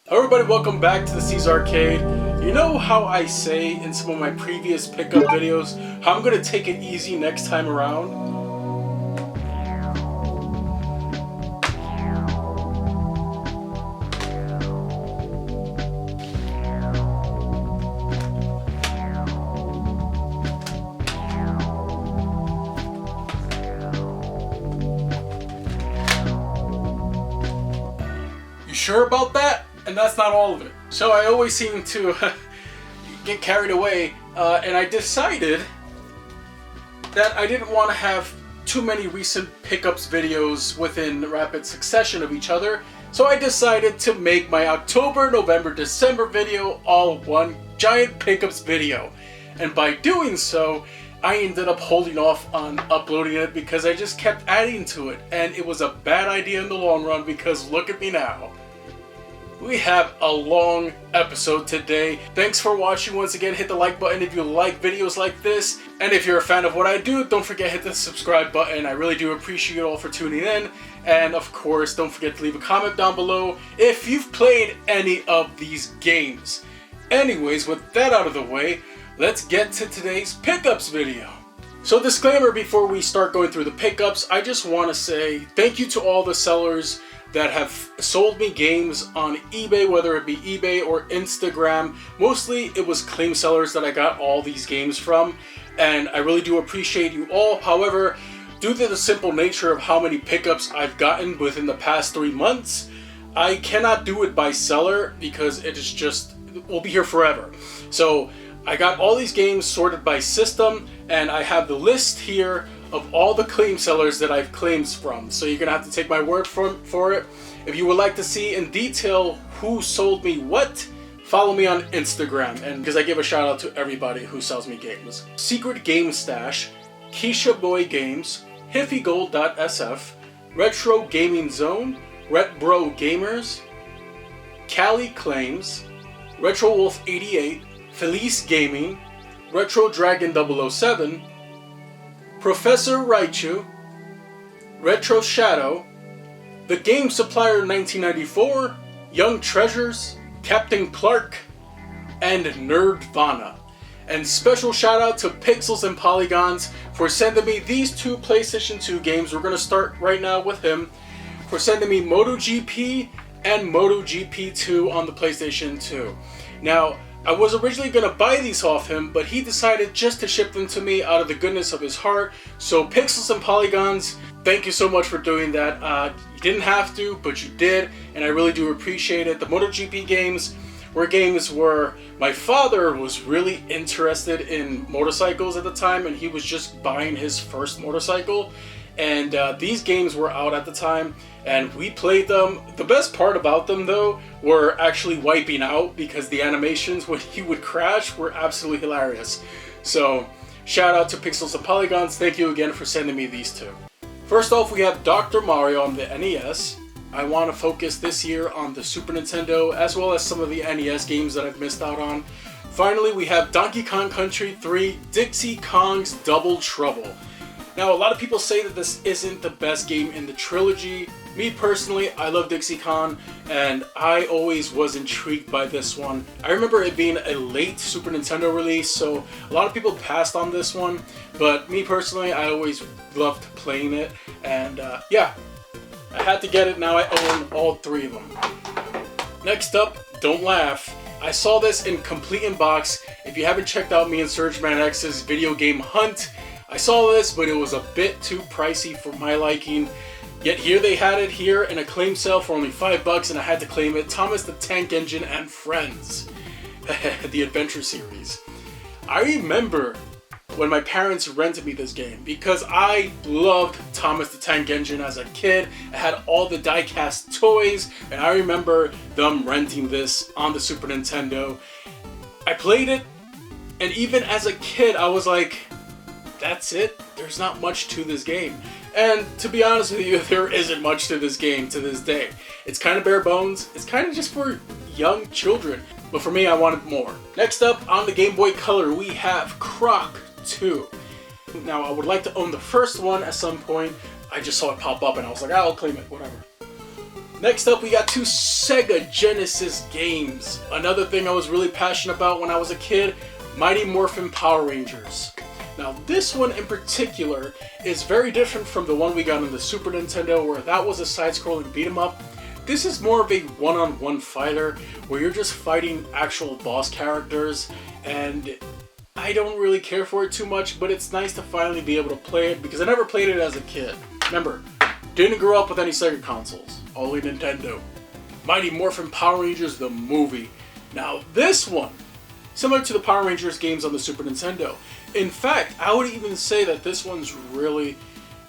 Hello everybody, welcome back to the C's Arcade. You know how I say in some of my previous pickup videos how I'm going to take it easy next time around? You sure about that? And that's not all of it. So I always seem to get carried away, and I decided that I didn't want to have too many recent pickups videos within rapid succession of each other, so I decided to make my October, November, December video all one giant pickups video. And by doing so, I ended up holding off on uploading it because I just kept adding to it, and it was a bad idea in the long run because look at me now. We have a long episode today. Thanks for watching once again. Hit the like button if you like videos like this. And if you're a fan of what I do, don't forget to hit the subscribe button. I really do appreciate you all for tuning in. And of course, don't forget to leave a comment down below if you've played any of these games. Anyways, with that out of the way, let's get to today's pickups video. So disclaimer before we start going through the pickups, I just want to say thank you to all the sellers that have sold me games on eBay, whether it be eBay or Instagram. Mostly it was claim sellers that I got all these games from, and I really do appreciate you all. However, due to the simple nature of how many pickups I've gotten within the past 3 months, I cannot do it by seller because it is just, it will be here forever. So I got all these games sorted by system, and I have the list here of all the claim sellers that I've claims from. So you're gonna have to take my word for it. If you would like to see in detail who sold me what, follow me on Instagram, and because I give a shout out to everybody who sells me games. Secret Game Stash, Keisha Boy Games, HiffyGold.sf, Retro Gaming Zone, Retbro Gamers, Cali Claims, Retro Wolf 88, Felice Gaming, Retro Dragon 007, Professor Raichu, Retro Shadow, The Game Supplier 1994, Young Treasures, Captain Clark, and Nerdvana. And special shout out to Pixels and Polygons for sending me these two PlayStation 2 games. We're going to start right now with him, for sending me MotoGP and MotoGP 2 on the PlayStation 2. Now, I was originally going to buy these off him, but he decided just to ship them to me out of the goodness of his heart. So Pixels and Polygons, thank you so much for doing that. You didn't have to, but you did, and I really do appreciate it. The MotoGP games were games where my father was really interested in motorcycles at the time, and he was just buying his first motorcycle. And these games were out at the time, and we played them. The best part about them, though, were actually wiping out, because the animations when he would crash were absolutely hilarious. So, shout out to Pixels and Polygons. Thank you again for sending me these two. First off, we have Dr. Mario on the NES. I want to focus this year on the Super Nintendo, as well as some of the NES games that I've missed out on. Finally, we have Donkey Kong Country 3 Dixie Kong's Double Trouble. Now, a lot of people say that this isn't the best game in the trilogy. Me personally, I love Dixie Kong, and I always was intrigued by this one. I remember it being a late Super Nintendo release, so a lot of people passed on this one, but me personally, I always loved playing it, and yeah, I had to get it. Now I own all three of them. Next up, don't laugh. I saw this in complete in box. If you haven't checked out me and Surgeman X's video game hunt, I saw this, but it was a bit too pricey for my liking. Yet here they had it here in a claim sale for only $5, and I had to claim it. Thomas the Tank Engine and Friends, the Adventure series. I remember when my parents rented me this game because I loved Thomas the Tank Engine as a kid. I had all the die-cast toys, and I remember them renting this on the Super Nintendo. I played it, and even as a kid, I was like, that's it? There's not much to this game. And to be honest with you, there isn't much to this game to this day. It's kind of bare bones. It's kind of just for young children. But for me, I wanted more. Next up, on the Game Boy Color, we have Croc 2. Now, I would like to own the first one at some point. I just saw it pop up and I was like, I'll claim it, whatever. Next up, we got two Sega Genesis games. Another thing I was really passionate about when I was a kid, Mighty Morphin Power Rangers. Now this one in particular is very different from the one we got on the Super Nintendo, where that was a side-scrolling beat-em-up. This is more of a one-on-one fighter where you're just fighting actual boss characters, and I don't really care for it too much, but it's nice to finally be able to play it because I never played it as a kid. Remember, didn't grow up with any Sega consoles, only Nintendo. Mighty Morphin Power Rangers the movie. Now this one, similar to the Power Rangers games on the Super Nintendo. In fact, I would even say that this one's really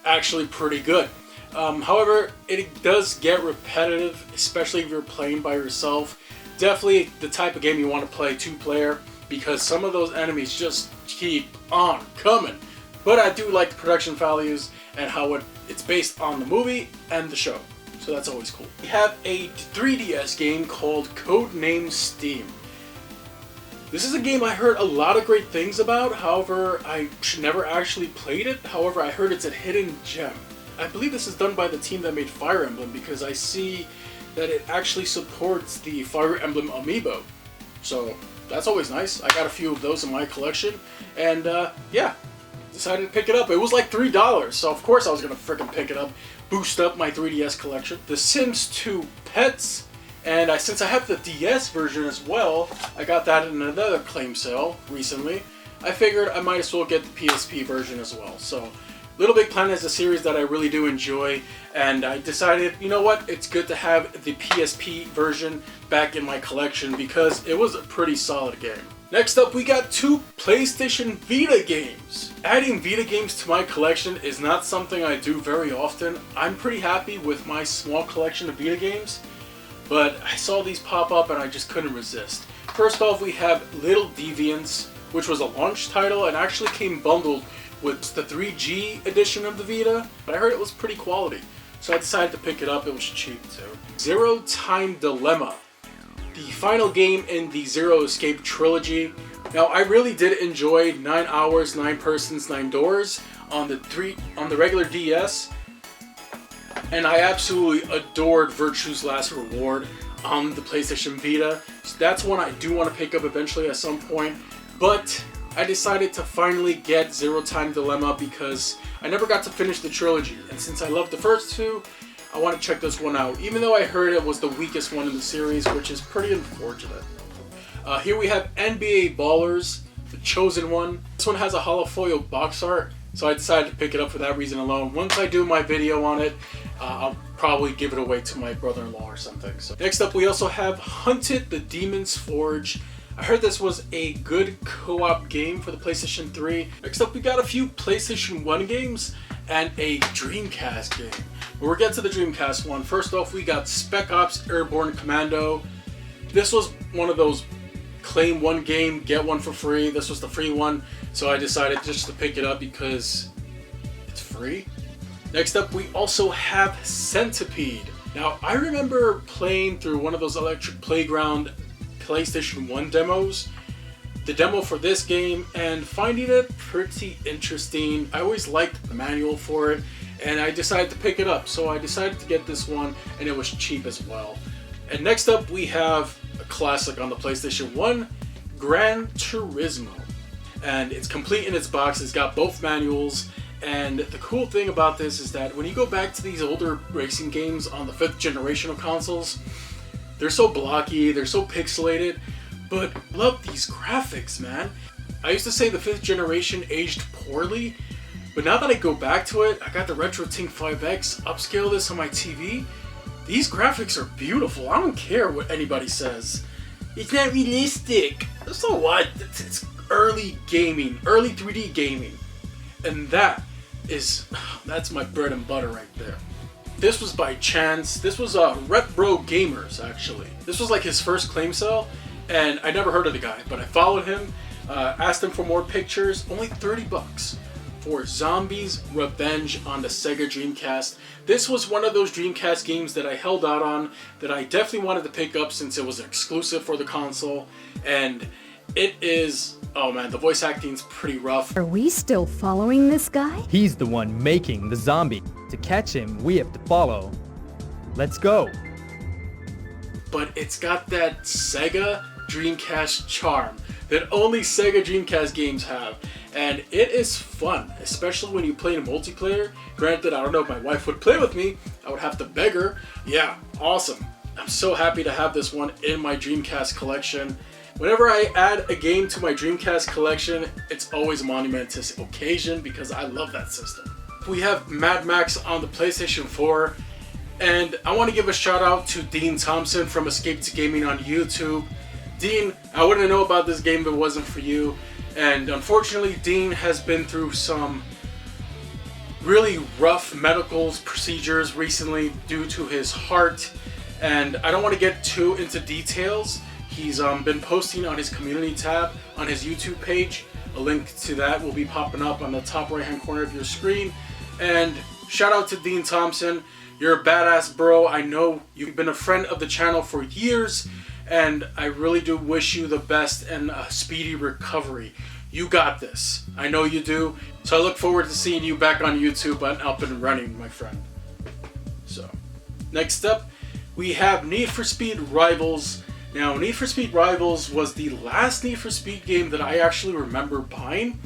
actually pretty good. However, it does get repetitive, especially if you're playing by yourself. Definitely the type of game you want to play two-player, because some of those enemies just keep on coming. But I do like the production values and how it's based on the movie and the show. So that's always cool. We have a 3DS game called Codename Steam. This is a game I heard a lot of great things about, however, I never actually played it. However, I heard it's a hidden gem. I believe this is done by the team that made Fire Emblem, because I see that it actually supports the Fire Emblem amiibo. So that's always nice. I got a few of those in my collection, and yeah, decided to pick it up. It was like $3, so of course I was gonna freaking pick it up, boost up my 3DS collection. The Sims 2 Pets. And since I have the DS version as well, I got that in another claim sale recently, I figured I might as well get the PSP version as well. So, Little Big Planet is a series that I really do enjoy, and I decided, you know what, it's good to have the PSP version back in my collection because it was a pretty solid game. Next up, we got two PlayStation Vita games. Adding Vita games to my collection is not something I do very often. I'm pretty happy with my small collection of Vita games, but I saw these pop up and I just couldn't resist. First off, we have Little Deviants, which was a launch title and actually came bundled with the 3G edition of the Vita, but I heard it was pretty quality, so I decided to pick it up. It was cheap too. Zero Time Dilemma, the final game in the Zero Escape trilogy. Now, I really did enjoy 9 Hours, 9 Persons, 9 Doors on the regular DS. And I absolutely adored Virtue's Last Reward on the PlayStation Vita. So that's one I do want to pick up eventually at some point. But I decided to finally get Zero Time Dilemma because I never got to finish the trilogy. And since I loved the first two, I want to check this one out. Even though I heard it was the weakest one in the series, which is pretty unfortunate. Here we have NBA Ballers, the Chosen One. This one has a holofoil box art, so I decided to pick it up for that reason alone. Once I do my video on it, I'll probably give it away to my brother-in-law or something. So next up, we also have Hunted the Demon's Forge. I heard this was a good co-op game for the PlayStation 3. Next up, we got a few PlayStation 1 games and a Dreamcast game. But we'll get to the Dreamcast one. First off, we got Spec Ops Airborne Commando. This was one of those claim one game, get one for free. This was the free one, so I decided just to pick it up because it's free. Next up, we also have Centipede. Now, I remember playing through one of those Electric Playground PlayStation 1 demos, the demo for this game, and finding it pretty interesting. I always liked the manual for it, and I decided to pick it up. So I decided to get this one, and it was cheap as well. And next up, we have a classic on the PlayStation 1, Gran Turismo. And it's complete in its box. It's got both manuals. And the cool thing about this is that when you go back to these older racing games on the 5th generation of consoles, they're so blocky, they're so pixelated, but love these graphics, man. I used to say the 5th generation aged poorly, but now that I go back to it, I got the RetroTink 5X, upscale this on my TV. These graphics are beautiful. I don't care what anybody says. It's not realistic. So what? It's early gaming, early 3D gaming. And that's my bread and butter right there. This was by chance. This was Retro Gamers, actually. This was like his first claim sale, and I never heard of the guy, but I followed him, asked him for more pictures. Only 30 bucks for Zombies Revenge on the Sega Dreamcast. This was one of those Dreamcast games that I held out on, that I definitely wanted to pick up since it was exclusive for the console, and it is, oh man, the voice acting's pretty rough. Are we still following this guy? He's the one making the zombie. To catch him, we have to follow. Let's go. but it's got that Sega Dreamcast charm that only Sega Dreamcast games have. And it is fun, especially when you play in multiplayer. Granted, I don't know if my wife would play with me. I would have to beg her. Yeah, awesome. I'm so happy to have this one in my Dreamcast collection. Whenever I add a game to my Dreamcast collection, it's always a monumentous occasion because I love that system. We have Mad Max on the PlayStation 4, and I want to give a shout out to Dean Thompson from Escape to Gaming on YouTube. Dean, I wouldn't know about this game if it wasn't for you. And unfortunately, Dean has been through some really rough medical procedures recently due to his heart. And I don't want to get too into details. He's been posting on his community tab on his YouTube page. A link to that will be popping up on the top right hand corner of your screen. And shout out to Dean Thompson. You're a badass bro. I know you've been a friend of the channel for years. And I really do wish you the best and a speedy recovery. You got this. I know you do. So I look forward to seeing you back on YouTube and up and running, my friend. So, next up, we have Need for Speed Rivals. Now, Need for Speed Rivals was the last Need for Speed game that I actually remember buying.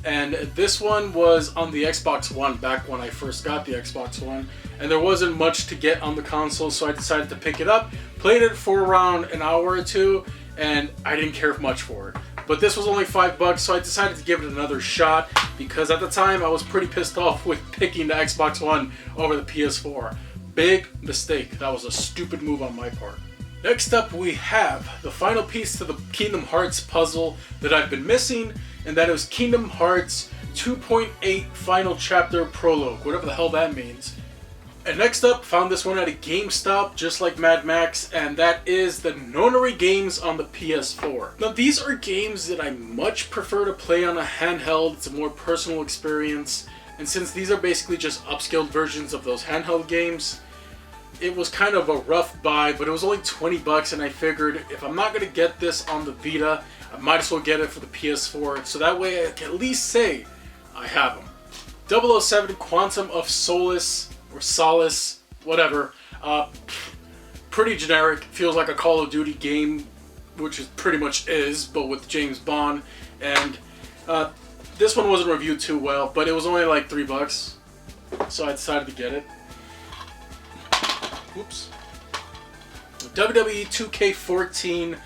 And this one was on the Xbox One back when I first got the Xbox One. And there wasn't much to get on the console, so I decided to pick it up. Played it for around an hour or two, and I didn't care much for it. But this was only $5, so I decided to give it another shot because at the time I was pretty pissed off with picking the Xbox One over the PS4. Big mistake. That was a stupid move on my part. Next up, we have the final piece to the Kingdom Hearts puzzle that I've been missing, and that is Kingdom Hearts 2.8 Final Chapter Prologue, whatever the hell that means. And next up, found this one at a GameStop, just like Mad Max, and that is the Nonary games on the PS4. Now, these are games that I much prefer to play on a handheld. It's a more personal experience, and since these are basically just upscaled versions of those handheld games, it was kind of a rough buy, but it was only $20, and I figured if I'm not going to get this on the Vita, I might as well get it for the PS4, so that way I can at least say I have them. 007 Quantum of Solace, or Solace, whatever. Pretty generic, feels like a Call of Duty game, which it pretty much is, but with James Bond. And this one wasn't reviewed too well, but it was only like $3, so I decided to get it. Oops. WWE 2K14.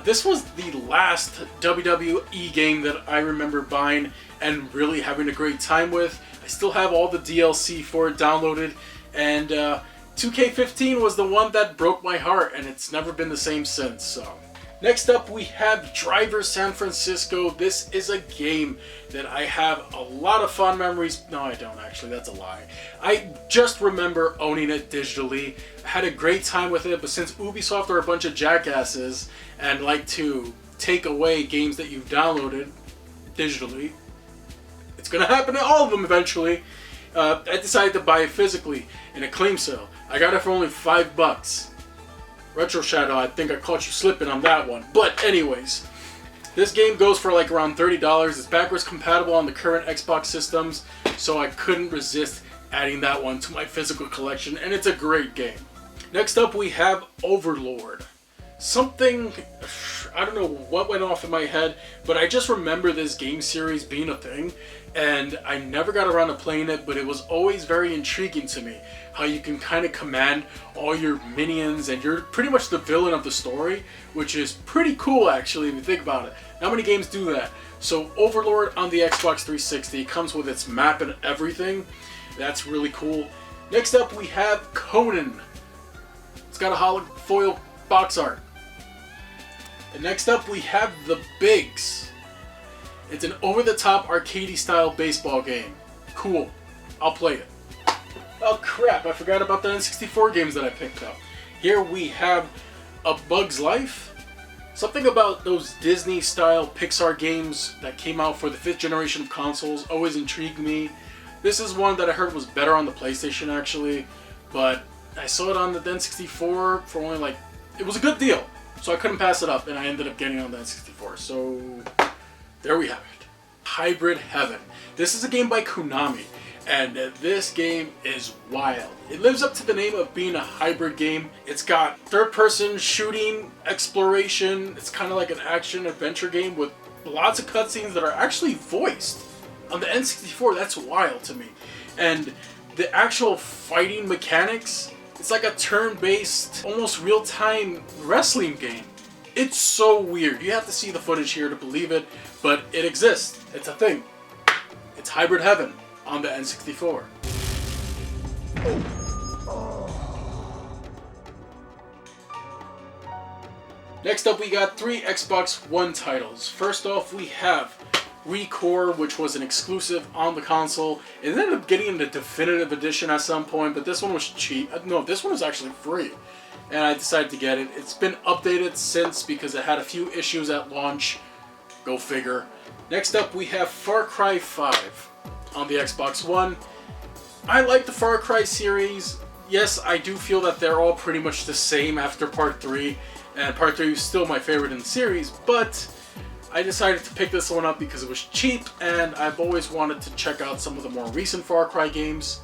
This was the last WWE game that I remember buying and really having a great time with. I still have all the DLC for it downloaded, and 2K15 was the one that broke my heart, and it's never been the same since. So, next up we have Driver San Francisco. This is a game that I have a lot of fond memories. No, I don't actually. That's a lie. I just remember owning it digitally. I had a great time with it, but since Ubisoft are a bunch of jackasses and like to take away games that you've downloaded digitally, it's gonna happen to all of them eventually. I decided to buy it physically in a claim sale. I got it for only $5. Retro Shadow, I think I caught you slipping on that one. But anyways, this game goes for like around $30. It's backwards compatible on the current Xbox systems, so I couldn't resist adding that one to my physical collection, and it's a great game. Next up we have Overlord. Something, I don't know what went off in my head, but I just remember this game series being a thing, and I never got around to playing it, but it was always very intriguing to me. How you can kind of command all your minions, and you're pretty much the villain of the story, which is pretty cool actually if you think about it. Not many games do that. So Overlord on the Xbox 360 comes with its map and everything. That's really cool. Next up we have Conan. It's got a holofoil box art. And next up we have The Bigs. It's an over-the-top arcadey style baseball game. Cool. I'll play it. Oh crap, I forgot about the N64 games that I picked up. Here we have A Bug's Life. Something about those Disney style Pixar games that came out for the 5th generation of consoles always intrigued me. This is one that I heard was better on the PlayStation actually, but I saw it on the N64 for only like, it was a good deal. So I couldn't pass it up, and I ended up getting it on the N64. So there we have it. Hybrid Heaven. This is a game by Konami, And this game is wild. It lives up to the name of being a hybrid game. It's got third-person shooting, exploration. It's kind of like an action-adventure game with lots of cutscenes that are actually voiced. On the N64, that's wild to me. And the actual fighting mechanics, it's like a turn-based, almost real-time wrestling game. It's so weird. You have to see the footage here to believe it, but it exists. It's a thing. It's hybrid heaven on the N64. Next up, we got 3 Xbox One titles. First off, we have ReCore, which was an exclusive on the console. It ended up getting the definitive edition at some point, but this one was cheap. No, this one was actually free, and I decided to get it. It's been updated since because it had a few issues at launch. Go figure. Next up, we have Far Cry 5 on the Xbox One. I like the Far Cry series. Yes, I do feel that they're all pretty much the same after Part 3, and Part 3 is still my favorite in the series, but I decided to pick this one up because it was cheap, and I've always wanted to check out some of the more recent Far Cry games.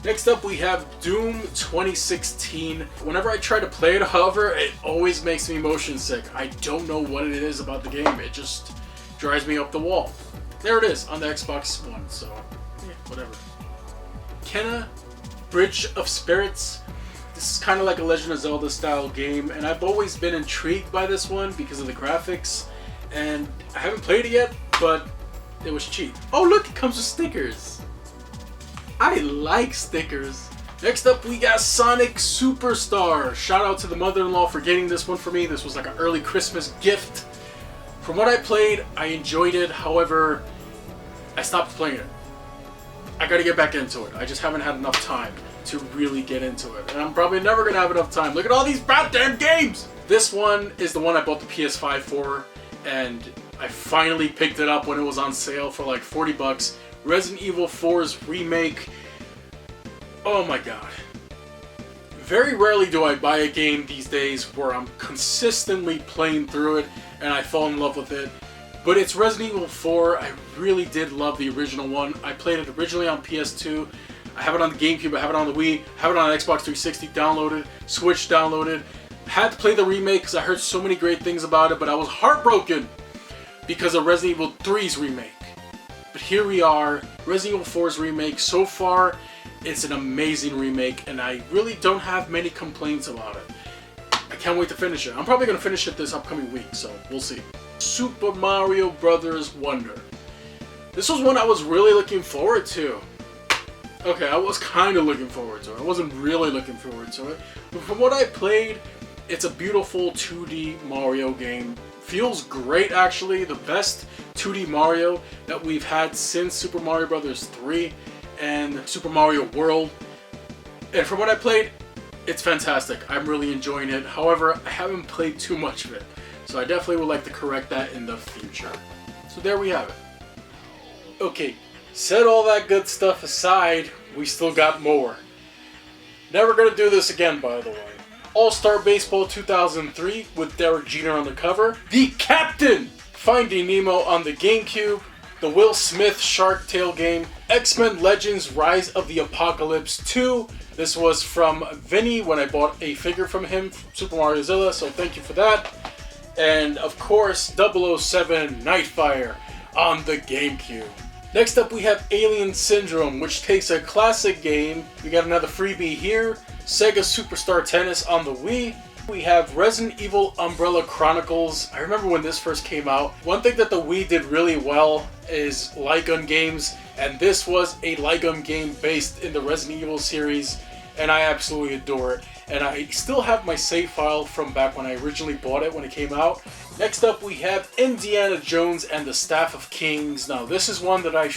Next up, we have Doom 2016. Whenever I try to play it, however, it always makes me motion sick. I don't know what it is about the game. It just drives me up the wall. There it is on the Xbox One, so yeah, whatever. Kena, Bridge of Spirits. This is kind of like a Legend of Zelda style game, and I've always been intrigued by this one because of the graphics, and I haven't played it yet, but it was cheap. Oh look, it comes with stickers. I like stickers. Next up, we got Sonic Superstar. Shout out to the mother-in-law for getting this one for me. This was like an early Christmas gift. From what I played, I enjoyed it. However, I stopped playing it. I gotta get back into it. I just haven't had enough time to really get into it. And I'm probably never gonna have enough time. Look at all these goddamn games! This one is the one I bought the PS5 for, and I finally picked it up when it was on sale for like 40 bucks. Resident Evil 4's remake. Oh my god. Very rarely do I buy a game these days where I'm consistently playing through it and I fall in love with it. But it's Resident Evil 4. I really did love the original one. I played it originally on PS2. I have it on the Gamecube, I have it on the Wii, I have it on Xbox 360 downloaded, Switch downloaded. Had to play the remake because I heard so many great things about it, but I was heartbroken because of Resident Evil 3's remake. But here we are, Resident Evil 4's remake. So far, it's an amazing remake, and I really don't have many complaints about it. I can't wait to finish it. I'm probably going to finish it this upcoming week, so we'll see. Super Mario Bros. Wonder. This was one I was really looking forward to. Okay, I was kind of looking forward to it. I wasn't really looking forward to it. But from what I played, it's a beautiful 2D Mario game. Feels great, actually. The best 2D Mario that we've had since Super Mario Bros. 3 and Super Mario World. And from what I played, it's fantastic. I'm really enjoying it. However, I haven't played too much of it. So I definitely would like to correct that in the future. So there we have it. Okay, set all that good stuff aside, we still got more. Never gonna do this again, by the way. All-Star Baseball 2003 with Derek Jeter on the cover. The Captain! Finding Nemo on the Gamecube. The Will Smith Shark Tale game. X-Men Legends Rise of the Apocalypse 2. This was from Vinny when I bought a figure from him, Super Mario Zilla, so thank you for that. And of course, 007 Nightfire on the Gamecube. Next up we have Alien Syndrome, which takes a classic game. We got another freebie here. Sega Superstar Tennis on the Wii. We have Resident Evil Umbrella Chronicles. I remember when this first came out. One thing that the Wii did really well is light gun games, and this was a light gun game based in the Resident Evil series, and I absolutely adore it. And I still have my save file from back when I originally bought it when it came out. Next up we have Indiana Jones and the Staff of Kings. Now this is one that I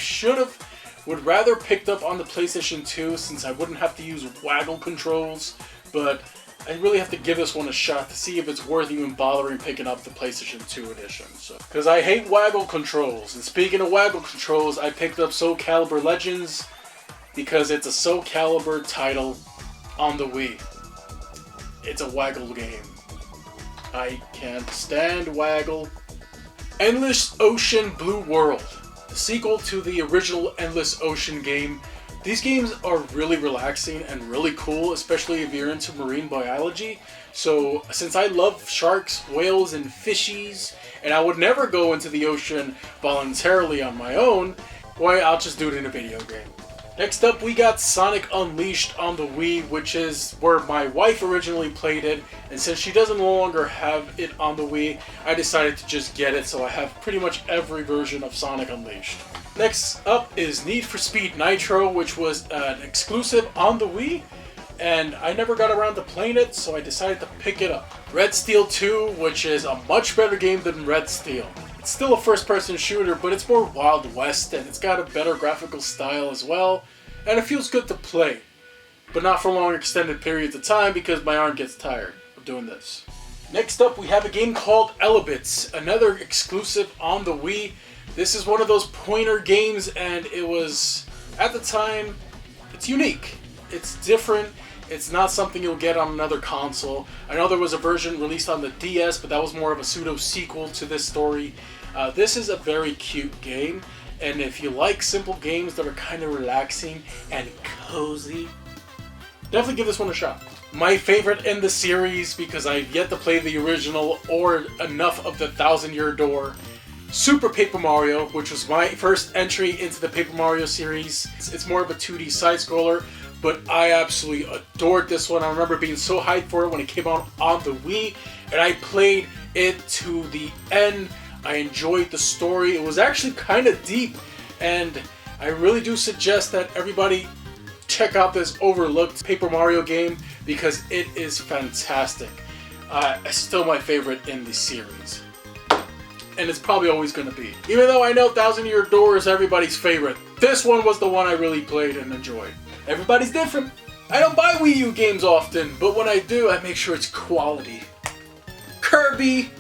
would rather picked up on the PlayStation 2 since I wouldn't have to use waggle controls, but I really have to give this one a shot to see if it's worth even bothering picking up the PlayStation 2 edition. Because I hate waggle controls, and speaking of waggle controls, I picked up Soul Calibur Legends because it's a Soul Calibur title on the Wii. It's a waggle game. I can't stand waggle. Endless Ocean Blue World. the sequel to the original Endless Ocean game. These games are really relaxing and really cool, especially if you're into marine biology. So since I love sharks, whales, and fishies, and I would never go into the ocean voluntarily on my own, why, I'll just do it in a video game. Next up, we got Sonic Unleashed on the Wii, which is where my wife originally played it, and since she doesn't no longer have it on the Wii, I decided to just get it, so I have pretty much every version of Sonic Unleashed. Next up is Need for Speed Nitro, which was an exclusive on the Wii, and I never got around to playing it, so I decided to pick it up. Red Steel 2, which is a much better game than Red Steel. It's still a first-person shooter, but it's more Wild West, and it's got a better graphical style as well, and it feels good to play, but not for long extended periods of time because my arm gets tired of doing this. Next up, we have a game called Elebits, another exclusive on the Wii. This is one of those pointer games, and it was, at the time, it's unique. It's different. It's not something you'll get on another console. I know there was a version released on the DS, but that was more of a pseudo-sequel to this story. This is a very cute game, and if you like simple games that are kind of relaxing and cozy, definitely give this one a shot. My favorite in the series, because I've yet to play the original or enough of the Thousand Year Door, Super Paper Mario, which was my first entry into the Paper Mario series. It's more of a 2D side-scroller, but I absolutely adored this one. I remember being so hyped for it when it came out on the Wii, and I played it to the end. I enjoyed the story. It was actually kind of deep, and I really do suggest that everybody check out this overlooked Paper Mario game because it is fantastic. It's still my favorite in the series, and it's probably always going to be. Even though I know Thousand Year Door is everybody's favorite, this one was the one I really played and enjoyed. Everybody's different. I don't buy Wii U games often, but when I do, I make sure it's quality. Kirby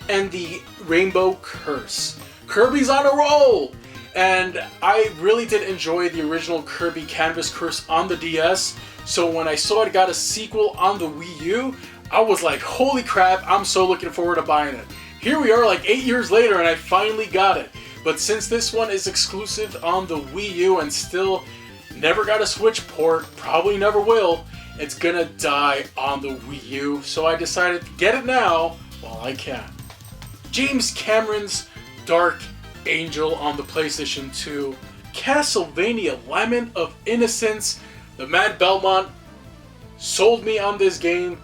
and the Rainbow Curse. Kirby's on a roll! And I really did enjoy the original Kirby Canvas Curse on the DS, so when I saw it got a sequel on the Wii U, I was like, holy crap, I'm so looking forward to buying it. Here we are like 8 years later and I finally got it. But since this one is exclusive on the Wii U and still never got a Switch port, probably never will, it's gonna die on the Wii U, so I decided to get it now while I can. James Cameron's Dark Angel on the PlayStation 2, Castlevania Lament of Innocence. The Matt Belmont sold me on this game.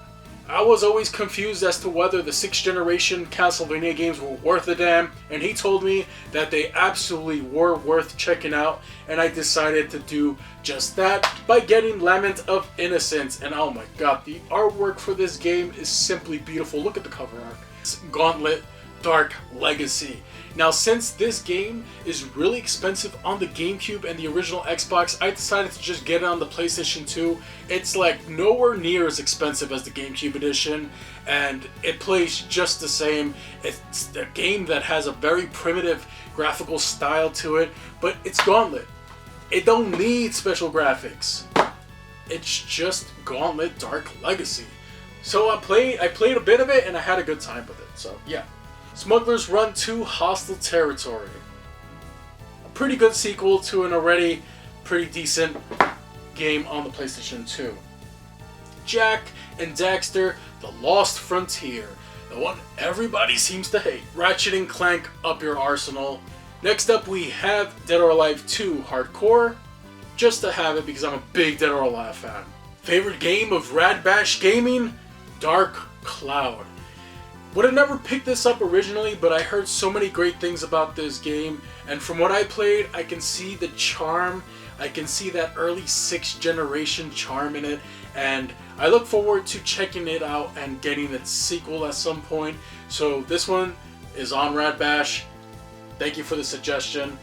I was always confused as to whether the 6th generation Castlevania games were worth a damn, and he told me that they absolutely were worth checking out, and I decided to do just that by getting Lament of Innocence. And oh my god, the artwork for this game is simply beautiful. Look at the cover art. It's Gauntlet Dark Legacy. Now, since this game is really expensive on the Gamecube and the original Xbox, I decided to just get it on the PlayStation 2. It's like nowhere near as expensive as the Gamecube edition, and it plays just the same. It's a game that has a very primitive graphical style to it, but it's Gauntlet. It don't need special graphics. It's just Gauntlet Dark Legacy. So I played a bit of it and I had a good time with it. So yeah. Smuggler's Run 2 Hostile Territory. A pretty good sequel to an already pretty decent game on the PlayStation 2. Jak and Daxter, The Lost Frontier. The one everybody seems to hate. Ratchet and Clank, up your arsenal. Next up we have Dead or Alive 2 Hardcore. Just to have it because I'm a big Dead or Alive fan. Favorite game of Rad Bash Gaming? Dark Cloud. Would have never picked this up originally, but I heard so many great things about this game, and from what I played, I can see the charm, I can see that early 6th generation charm in it, and I look forward to checking it out and getting its sequel at some point. So this one is on Rad Bash. Thank you for the suggestion.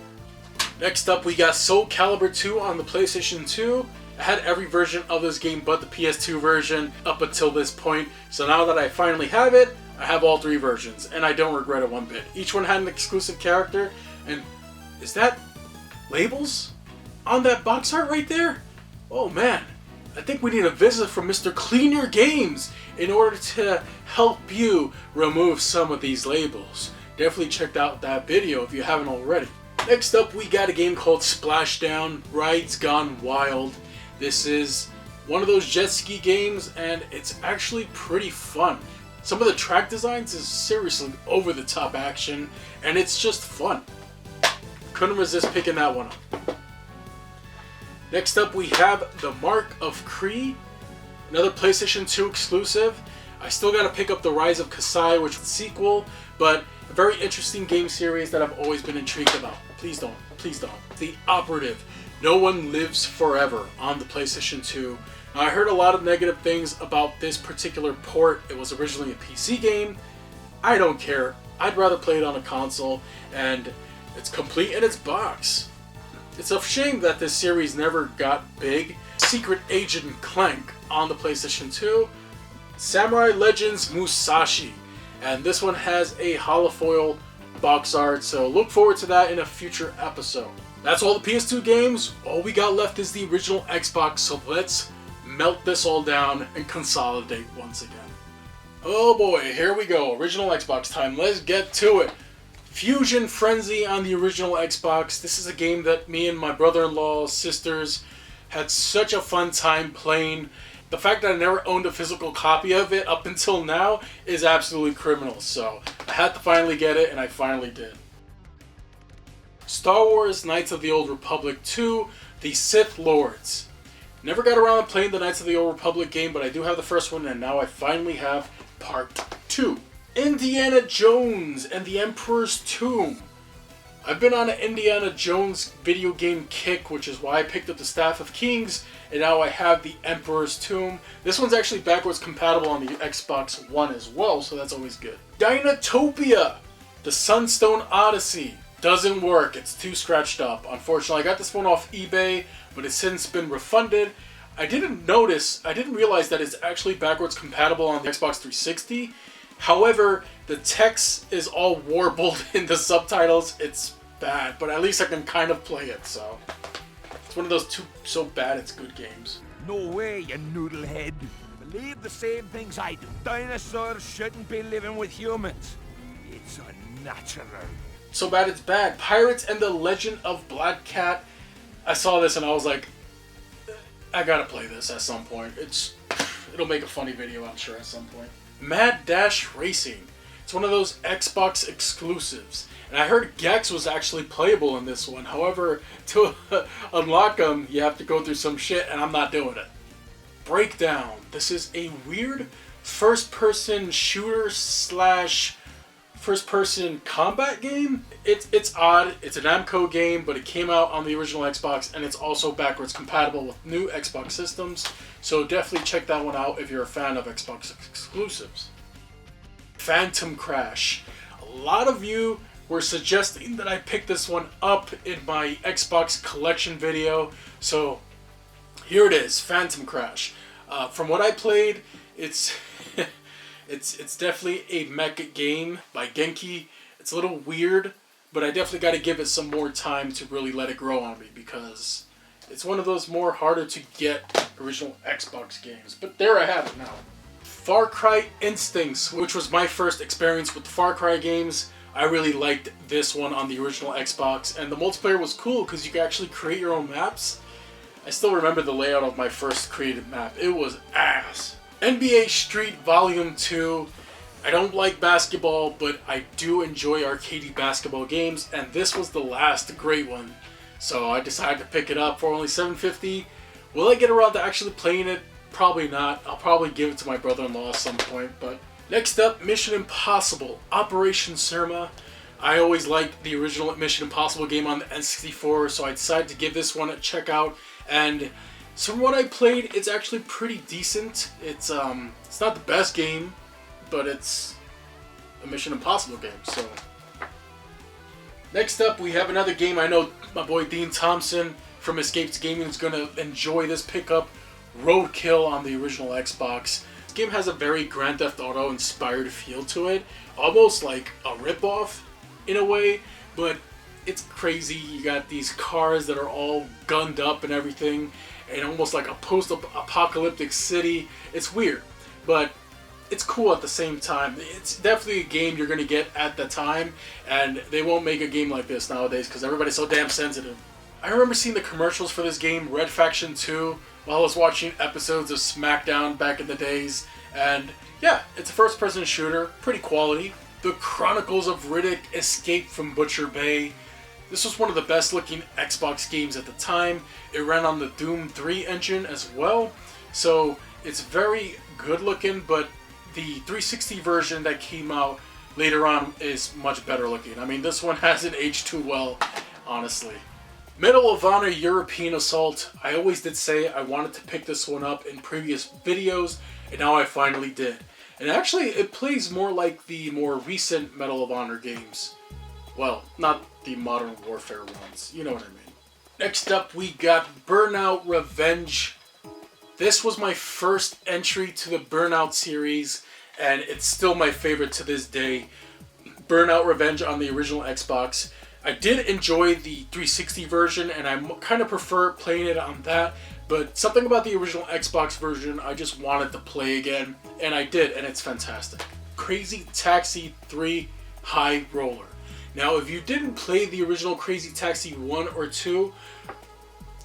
Next up we got Soul Calibur 2 on the PlayStation 2. I had every version of this game but the PS2 version up until this point, so now that I finally have it, I have all 3 versions, and I don't regret it one bit. Each one had an exclusive character, and is that labels on that box art right there? Oh man, I think we need a visit from Mr. Clean Your Games in order to help you remove some of these labels. Definitely check out that video if you haven't already. Next up, we got a game called Splashdown Rides Gone Wild. This is one of those jet ski games, and it's actually pretty fun. Some of the track designs is seriously over-the-top action, and it's just fun. Couldn't resist picking that one up. Next up, we have The Mark of Kree, another PlayStation 2 exclusive. I still gotta pick up The Rise of Kasai, which is the sequel, but a very interesting game series that I've always been intrigued about. Please don't. Please don't. The Operative, No One Lives Forever on the PlayStation 2. Now, I heard a lot of negative things about this particular port. It was originally a PC game. I don't care. I'd rather play it on a console, and it's complete in its box. It's a shame that this series never got big. Secret Agent Clank on the PlayStation 2. Samurai Legends Musashi. And this one has a holofoil box art, so look forward to that in a future episode. That's all the PS2 games. All we got left is the original Xbox, so let's melt this all down and consolidate once again. Oh boy, here we go. Original Xbox time. Let's get to it. Fusion Frenzy on the original Xbox. This is a game that me and my brother-in-law, sisters, had such a fun time playing. The fact that I never owned a physical copy of it up until now is absolutely criminal, so I had to finally get it, and I finally did. Star Wars Knights of the Old Republic 2, The Sith Lords. Never got around to playing the Knights of the Old Republic game, but I do have the first one, and now I finally have Part 2. Indiana Jones and the Emperor's Tomb. I've been on an Indiana Jones video game kick, which is why I picked up the Staff of Kings, and now I have the Emperor's Tomb. This one's actually backwards compatible on the Xbox One as well, so that's always good. Dinotopia, the Sunstone Odyssey. Doesn't work, it's too scratched up. Unfortunately, I got this one off eBay, but it's since been refunded. I didn't realize that it's actually backwards compatible on the Xbox 360. However, the text is all warbled in the subtitles. It's bad, but at least I can kind of play it, so. It's one of those two so bad it's good games. No way, you noodlehead. Believe the same things I do. Dinosaurs shouldn't be living with humans. It's unnatural. So bad it's bad. Pirates and the Legend of Black Cat. I saw this and I was like, I gotta play this at some point. It'll make a funny video, I'm sure, at some point. Mad Dash Racing. It's one of those Xbox exclusives. And I heard Gex was actually playable in this one. However, to unlock them, you have to go through some shit, and I'm not doing it. Breakdown. This is a weird first-person shooter / first-person combat game. It's odd. It's an Namco game, but it came out on the original Xbox, and it's also backwards compatible with new Xbox systems. So definitely check that one out if you're a fan of Xbox exclusives. Phantom Crash. A lot of you were suggesting that I pick this one up in my Xbox collection video, so here it is, Phantom Crash. From what I played, it's it's definitely a mecha game by Genki. It's a little weird, but I definitely got to give it some more time to really let it grow on me, because it's one of those more harder to get original Xbox games. But there I have it now. Far Cry Instincts, which was my first experience with the Far Cry games. I really liked this one on the original Xbox, and the multiplayer was cool because you could actually create your own maps. I still remember the layout of my first created map. It was ass. NBA Street Volume 2. I don't like basketball, but I do enjoy arcadey basketball games, and this was the last great one. So I decided to pick it up for only $7.50. Will I get around to actually playing it? Probably not. I'll probably give it to my brother-in-law at some point, but... Next up, Mission Impossible, Operation Surma. I always liked the original Mission Impossible game on the N64, so I decided to give this one a check out. And so from what I played, it's actually pretty decent. It's not the best game, but it's a Mission Impossible game, so. Next up, we have another game. I know my boy Dean Thompson from Escapes Gaming is going to enjoy this pickup. Roadkill on the original Xbox. This game has a very Grand Theft Auto inspired feel to it, almost like a ripoff in a way, but it's crazy. You got these cars that are all gunned up and everything, and almost like a post-apocalyptic city. It's weird, but it's cool at the same time. It's definitely a game you're gonna get at the time, and they won't make a game like this nowadays because everybody's so damn sensitive. I remember seeing the commercials for this game, Red Faction 2, while I was watching episodes of SmackDown back in the days, and yeah, it's a first-person shooter, pretty quality. The Chronicles of Riddick: Escape from Butcher Bay. This was one of the best looking Xbox games at the time. It ran on the Doom 3 engine as well, so it's very good looking, but the 360 version that came out later on is much better looking. I mean, this one hasn't aged too well, honestly. Medal of Honor European Assault. I always did say I wanted to pick this one up in previous videos, and now I finally did. And actually, it plays more like the more recent Medal of Honor games. Well, not the Modern Warfare ones, you know what I mean. Next up, we got Burnout Revenge. This was my first entry to the Burnout series, and it's still my favorite to this day. Burnout Revenge on the original Xbox. I did enjoy the 360 version, and I kind of prefer playing it on that, but something about the original Xbox version I just wanted to play again, and I did, and it's fantastic. Crazy Taxi 3 High Roller. Now, if you didn't play the original Crazy Taxi 1 or 2,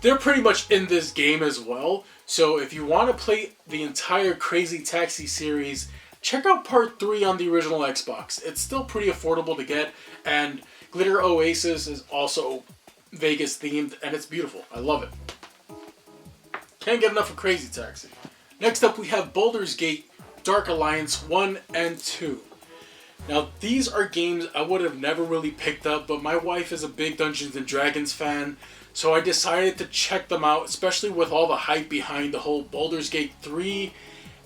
they're pretty much in this game as well. So if you want to play the entire Crazy Taxi series, check out Part 3 on the original Xbox. It's still pretty affordable to get, and Glitter Oasis is also Vegas themed, and it's beautiful. I love it. Can't get enough of Crazy Taxi. Next up, we have Baldur's Gate Dark Alliance 1 and 2. Now, these are games I would have never really picked up, but my wife is a big Dungeons & Dragons fan, so I decided to check them out, especially with all the hype behind the whole Baldur's Gate 3.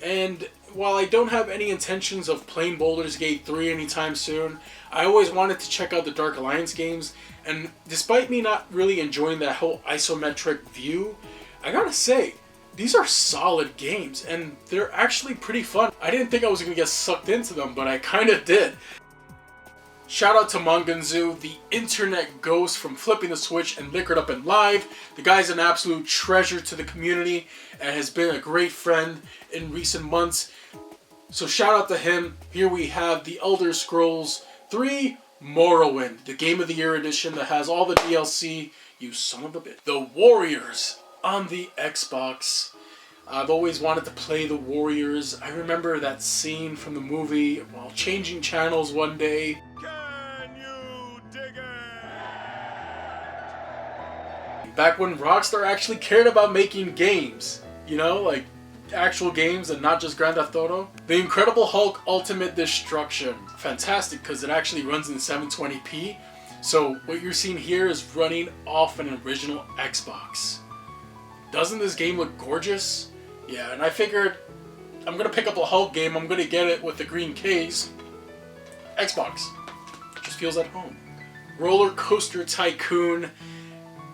And while I don't have any intentions of playing Baldur's Gate 3 anytime soon, I always wanted to check out the Dark Alliance games, and despite me not really enjoying that whole isometric view, I gotta say, these are solid games, and they're actually pretty fun. I didn't think I was going to get sucked into them, but I kind of did. Shout out to Monganzu, the internet ghost from Flipping the Switch and Liquored Up and Live. The guy's an absolute treasure to the community and has been a great friend in recent months. So shout out to him. Here we have the Elder Scrolls 3 Morrowind, the Game of the Year edition that has all the DLC. You son of a bitch. The Warriors on the Xbox. I've always wanted to play the Warriors. I remember that scene from the movie while changing channels one day. Can you dig it? Back when Rockstar actually cared about making games. You know, like actual games and not just Grand Theft Auto. The Incredible Hulk Ultimate Destruction. Fantastic because it actually runs in 720p. So what you're seeing here is running off an original Xbox. Doesn't this game look gorgeous? Yeah, and I figured I'm gonna pick up a Hulk game. I'm gonna get it with the green case. Xbox. Just feels at home. Roller Coaster Tycoon.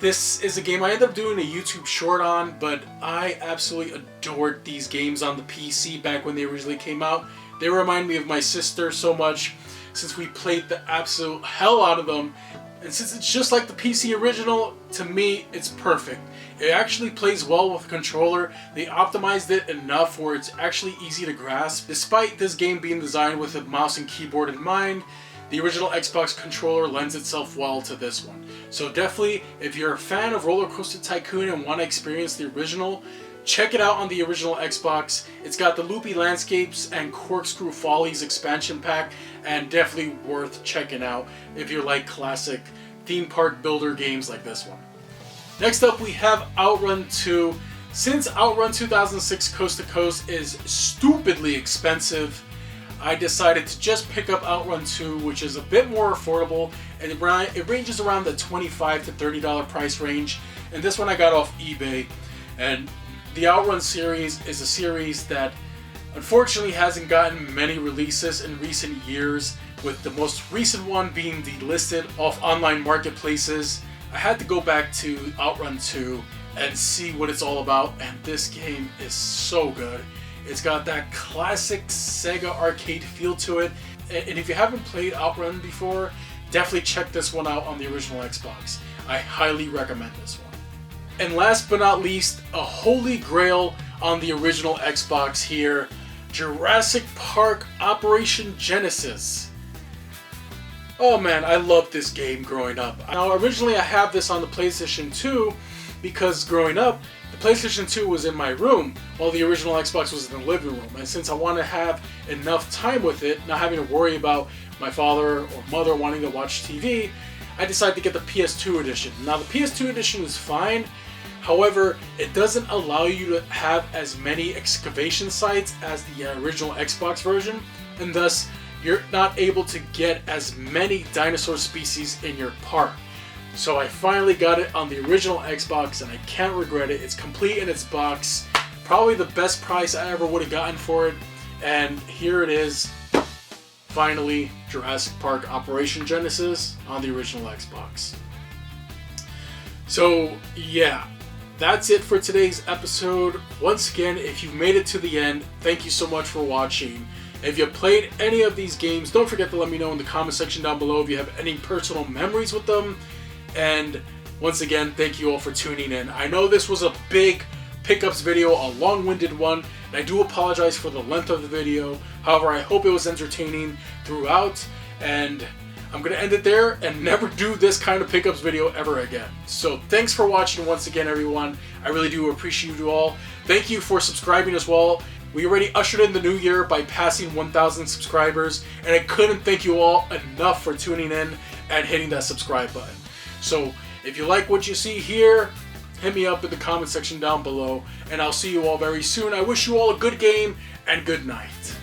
This is a game I ended up doing a YouTube short on, but I absolutely adored these games on the PC back when they originally came out. They remind me of my sister so much since we played the absolute hell out of them. And since it's just like the PC original, to me, it's perfect. It actually plays well with a controller. They optimized it enough where it's actually easy to grasp. Despite this game being designed with a mouse and keyboard in mind, the original Xbox controller lends itself well to this one. So definitely, if you're a fan of Roller Coaster Tycoon and want to experience the original, check it out on the original Xbox. It's got the Loopy Landscapes and Corkscrew Follies expansion pack, and definitely worth checking out if you like classic theme park builder games like this one. Next up, we have Outrun 2. Since Outrun 2006 Coast to Coast is stupidly expensive, I decided to just pick up Outrun 2, which is a bit more affordable, and it ranges around the $25 to $30 price range. And this one I got off eBay. And the Outrun series is a series that unfortunately hasn't gotten many releases in recent years, with the most recent one being delisted off online marketplaces. I had to go back to Outrun 2 and see what it's all about, and this game is so good. It's got that classic Sega arcade feel to it, and if you haven't played Outrun before, definitely check this one out on the original Xbox. I highly recommend this one. And last but not least, a holy grail on the original Xbox here, Jurassic Park Operation Genesis. Oh man, I loved this game growing up. Now originally I have this on the PlayStation 2 because growing up, the PlayStation 2 was in my room while the original Xbox was in the living room. And since I wanted to have enough time with it, not having to worry about my father or mother wanting to watch TV, I decided to get the PS2 edition. Now the PS2 edition is fine, however, it doesn't allow you to have as many excavation sites as the original Xbox version, and thus you're not able to get as many dinosaur species in your park. So I finally got it on the original Xbox and I can't regret it. It's complete in its box. Probably the best price I ever would have gotten for it. And here it is. Finally, Jurassic Park Operation Genesis on the original Xbox. So yeah, that's it for today's episode. Once again, if you've made it to the end, thank you so much for watching. If you played any of these games, don't forget to let me know in the comment section down below if you have any personal memories with them. And once again, thank you all for tuning in. I know this was a big pickups video, a long-winded one, and I do apologize for the length of the video. However, I hope it was entertaining throughout, and I'm going to end it there and never do this kind of pickups video ever again. So thanks for watching once again, everyone. I really do appreciate you all. Thank you for subscribing as well. We already ushered in the new year by passing 1,000 subscribers, and I couldn't thank you all enough for tuning in and hitting that subscribe button. So if you like what you see here, hit me up in the comment section down below, and I'll see you all very soon. I wish you all a good game and good night.